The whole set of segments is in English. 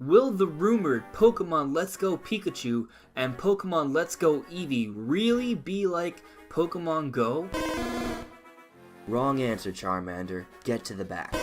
Will the rumored Pokemon Let's Go Pikachu and Pokemon Let's Go Eevee really be like Pokemon Go? Wrong answer, Charmander. Get to the back.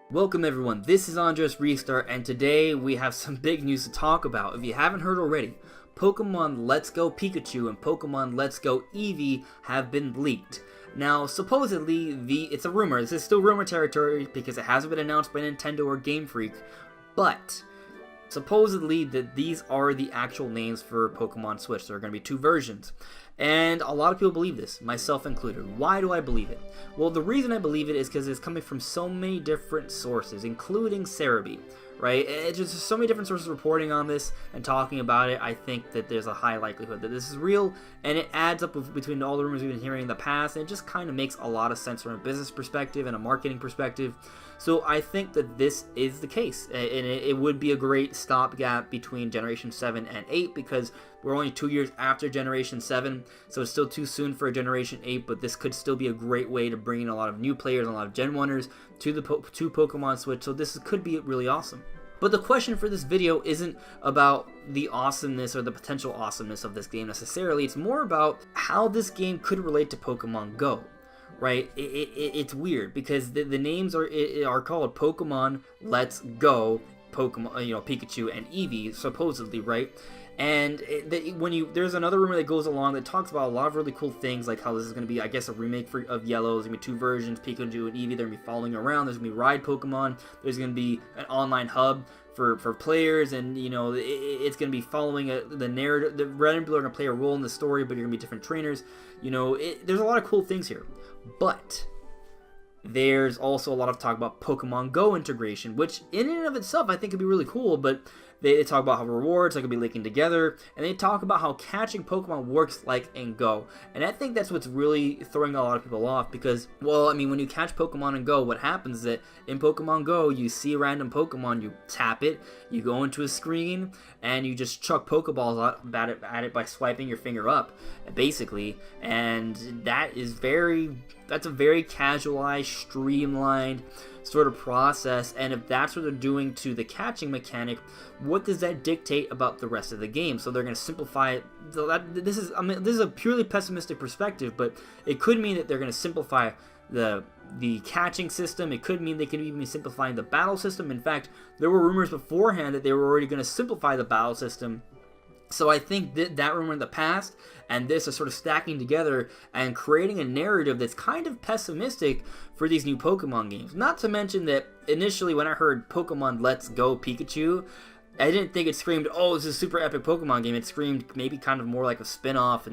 Welcome everyone, this is AndresRestart, and today we have some big news to talk about. If you haven't heard already, Pokemon Let's Go Pikachu and Pokemon Let's Go Eevee have been leaked. Now, supposedly, it's a rumor. This is still rumor territory because it hasn't been announced by Nintendo or Game Freak, but supposedly that these are the actual names for Pokemon Switch. There are going to be two versions. And a lot of people believe this, myself included. Why do I believe it? Well, the reason I believe it is because it's coming from so many different sources, including Cerebi, right? It's just so many different sources reporting on this and talking about it. I think that there's a high likelihood that this is real, and it adds up between all the rumors we've been hearing in the past, and it just kind of makes a lot of sense from a business perspective and a marketing perspective. So I think that this is the case, and it would be a great stopgap between Generation 7 and 8 because we're only 2 years after Generation 7, so it's still too soon for a Generation 8, but this could still be a great way to bring in a lot of new players, a lot of Gen 1ers to the Pokemon Switch, so this could be really awesome. But the question for this video isn't about the awesomeness or the potential awesomeness of this game necessarily, it's more about how this game could relate to Pokemon Go. Right, it's weird because the names are called Pokemon Let's Go, Pokemon, Pikachu and Eevee supposedly, right? And there's another rumor that goes along that talks about a lot of really cool things, like how this is going to be, I guess, a remake of Yellow. There's going to be two versions, Pikachu and Eevee. They're going to be following around. There's going to be ride Pokemon. There's going to be an online hub for players, and it's going to be following the narrative. The red and blue are going to play a role in the story, but you're going to be different trainers. There's a lot of cool things here, but there's also a lot of talk about Pokemon Go integration, which in and of itself I think could be really cool, but they talk about how rewards are going to be linking together, and they talk about how catching Pokemon works like in Go. And I think that's what's really throwing a lot of people off because, well, I mean, when you catch Pokemon in Go, what happens is that in Pokemon Go, you see a random Pokemon, you tap it, you go into a screen, and you just chuck Pokeballs at it by swiping your finger up, basically. And that's a very casualized, streamlined sort of process, and if that's what they're doing to the catching mechanic, what does that dictate about the rest of the game? So they're going to simplify it. So this is a purely pessimistic perspective, but it could mean that they're going to simplify the catching system. It could mean they could even be simplifying the battle system. In fact, there were rumors beforehand that they were already going to simplify the battle system. So I think that rumor in the past and this are sort of stacking together and creating a narrative that's kind of pessimistic for these new Pokemon games. Not to mention that initially when I heard Pokemon Let's Go Pikachu, I didn't think it screamed, oh, this is a super epic Pokemon game. It screamed maybe kind of more like a spin-off,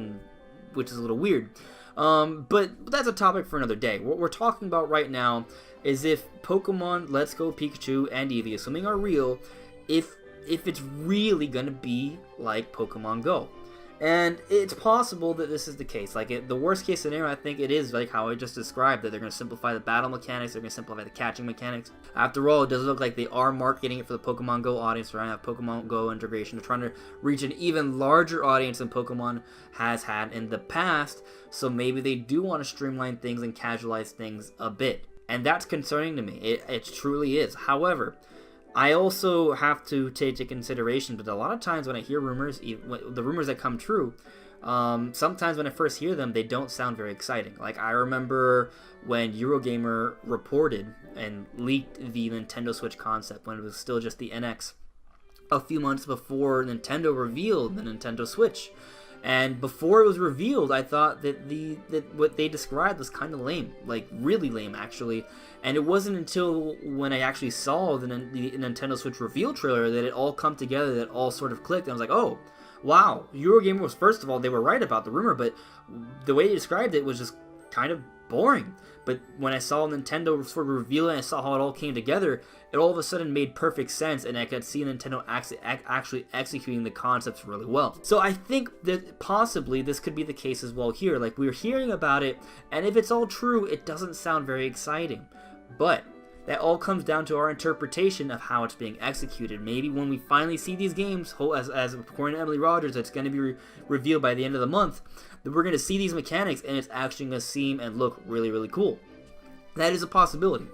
which is a little weird. But that's a topic for another day. What we're talking about right now is if Pokemon Let's Go Pikachu and Eevee, assuming are real, if it's really gonna be like Pokemon Go. And it's possible that this is the case. Like, the worst case scenario, I think it is like how I just described, that they're going to simplify the battle mechanics, they're going to simplify the catching mechanics. After all, it does look like they are marketing it for the Pokemon Go audience. They're trying to have Pokemon Go integration. They're trying to reach an even larger audience than Pokemon has had in the past. So maybe they do want to streamline things and casualize things a bit. And that's concerning to me. It truly is. However, I also have to take into consideration, but a lot of times when I hear rumors, the rumors that come true, sometimes when I first hear them, they don't sound very exciting. Like, I remember when Eurogamer reported and leaked the Nintendo Switch concept when it was still just the NX a few months before Nintendo revealed the Nintendo Switch. And before it was revealed, I thought that what they described was kind of lame, like really lame actually. And it wasn't until when I actually saw the Nintendo Switch reveal trailer that it all come together, that it all sort of clicked. And I was like, oh, wow, Eurogamer was, first of all, they were right about the rumor, but the way they described it was just kind of boring. But when I saw Nintendo sort of reveal it and I saw how it all came together, it all of a sudden made perfect sense, and I could see Nintendo actually executing the concepts really well. So I think that possibly this could be the case as well here. Like, we're hearing about it, and if it's all true, it doesn't sound very exciting. But That all comes down to our interpretation of how it's being executed. Maybe when we finally see these games, as according to Emily Rogers, it's going to be revealed by the end of the month, that we're going to see these mechanics and it's actually going to seem and look really, really cool. That is a possibility.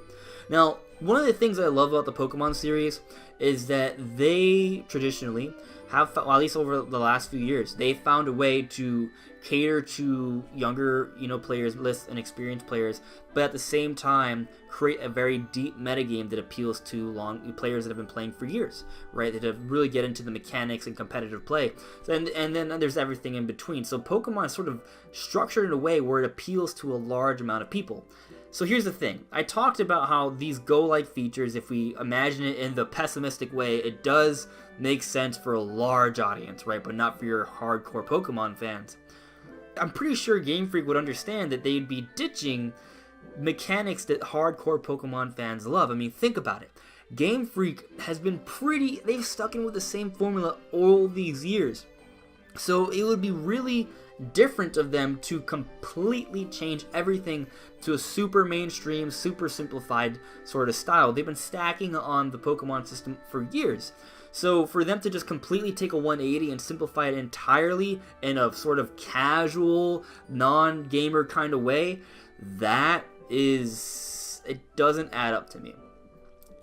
Now, one of the things that I love about the Pokemon series is that they traditionally have, well, at least over the last few years, they've found a way to cater to younger, players, less inexperienced players, but at the same time create a very deep metagame that appeals to players that have been playing for years, right? That have really get into the mechanics and competitive play, and then there's everything in between. So Pokemon is sort of structured in a way where it appeals to a large amount of people. So here's the thing. I talked about how these Go-like features, if we imagine it in the pessimistic way, it does make sense for a large audience, right? But not for your hardcore Pokemon fans. I'm pretty sure Game Freak would understand that they'd be ditching mechanics that hardcore Pokemon fans love. I mean, think about it. Game Freak has been they've stuck in with the same formula all these years. So it would be really different of them to completely change everything to a super mainstream, super simplified sort of style. They've been stacking on the Pokemon system for years. So for them to just completely take a 180 and simplify it entirely in a sort of casual, non-gamer kind of way, it doesn't add up to me.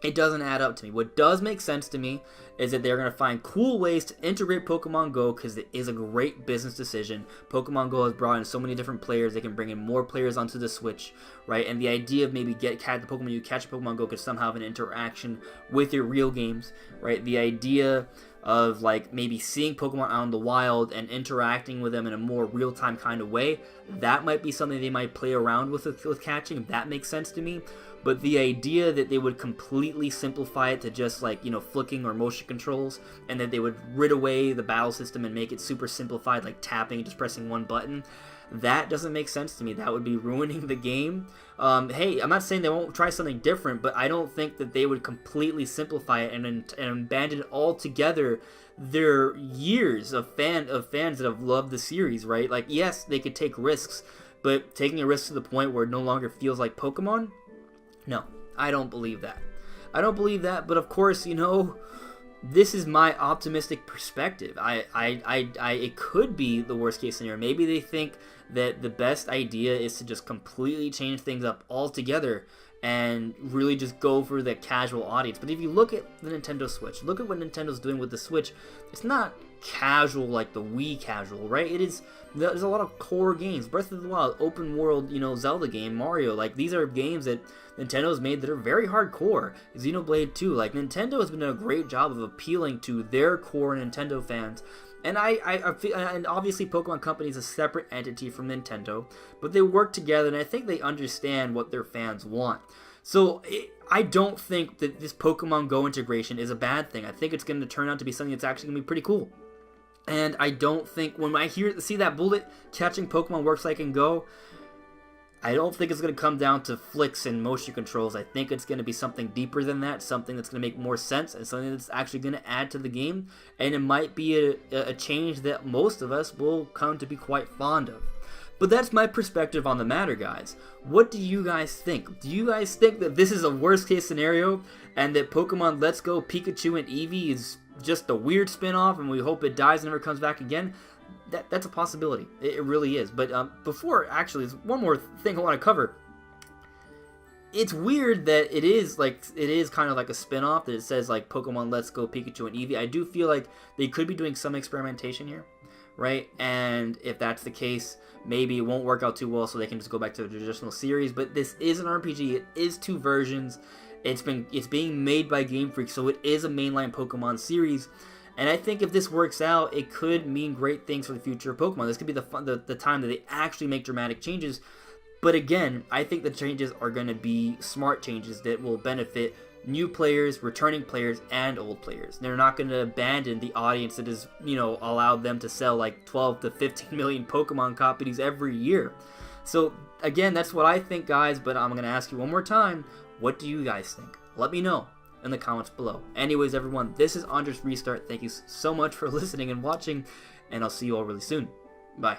It doesn't add up to me. What does make sense to me is that they're going to find cool ways to integrate Pokemon Go, because it is a great business decision. Pokemon Go has brought in so many different players. They can bring in more players onto the Switch, right? And the idea of maybe the Pokemon you catch Pokemon Go could somehow have an interaction with your real games, right? The idea of like maybe seeing Pokemon out in the wild and interacting with them in a more real-time kind of way, that might be something they might play around with catching. That makes sense to me. But the idea that they would completely simplify it to just like, flicking or motion controls, and that they would rid away the battle system and make it super simplified, like tapping and just pressing one button, that doesn't make sense to me. That would be ruining the game. Hey, I'm not saying they won't try something different, but I don't think that they would completely simplify it and abandon altogether their years of fans that have loved the series, right? Like, yes, they could take risks, but taking a risk to the point where it no longer feels like Pokemon? No, I don't believe that. I don't believe that, but of course, this is my optimistic perspective. It could be the worst case scenario. Maybe they think that the best idea is to just completely change things up altogether and really just go for the casual audience. But if you look at the Nintendo Switch, look at what Nintendo's doing with the Switch. It's not casual like the Wii casual, right? There's a lot of core games. Breath of the Wild, open world, Zelda game, Mario. Like, these are games that Nintendo's made that are very hardcore. Xenoblade 2. Like, Nintendo has been doing a great job of appealing to their core Nintendo fans. And and obviously Pokemon Company is a separate entity from Nintendo, but they work together, and I think they understand what their fans want. So I don't think that this Pokemon Go integration is a bad thing. I think it's going to turn out to be something that's actually going to be pretty cool. And I don't think, when I see that bullet catching Pokemon works like in Go, I don't think it's going to come down to flicks and motion controls. I think it's going to be something deeper than that, something that's going to make more sense, and something that's actually going to add to the game. And it might be a change that most of us will come to be quite fond of. But that's my perspective on the matter, guys. What do you guys think? Do you guys think that this is a worst case scenario, and that Pokemon Let's Go Pikachu and Eevee is just a weird spin-off, and we hope it dies and never comes back again? That's a possibility. It really is. But before, actually, there's one more thing I want to cover. It's weird that it is kind of like a spin-off, that it says like Pokemon Let's Go Pikachu and Eevee. I do feel like they could be doing some experimentation here, right? And if that's the case, maybe it won't work out too well, so they can just go back to the traditional series. But this is an RPG. It is 2 versions. It's being made by Game Freak, so it is a mainline Pokemon series. And I think if this works out, it could mean great things for the future of Pokemon. This could be the time that they actually make dramatic changes. But again, I think the changes are going to be smart changes that will benefit new players, returning players, and old players. They're not going to abandon the audience that has, allowed them to sell like 12 to 15 million Pokemon copies every year. So again, that's what I think, guys, but I'm going to ask you one more time, what do you guys think? Let me know in the comments below. Anyways, everyone, this is AndresRestart. Thank you so much for listening and watching, and I'll see you all really soon. Bye.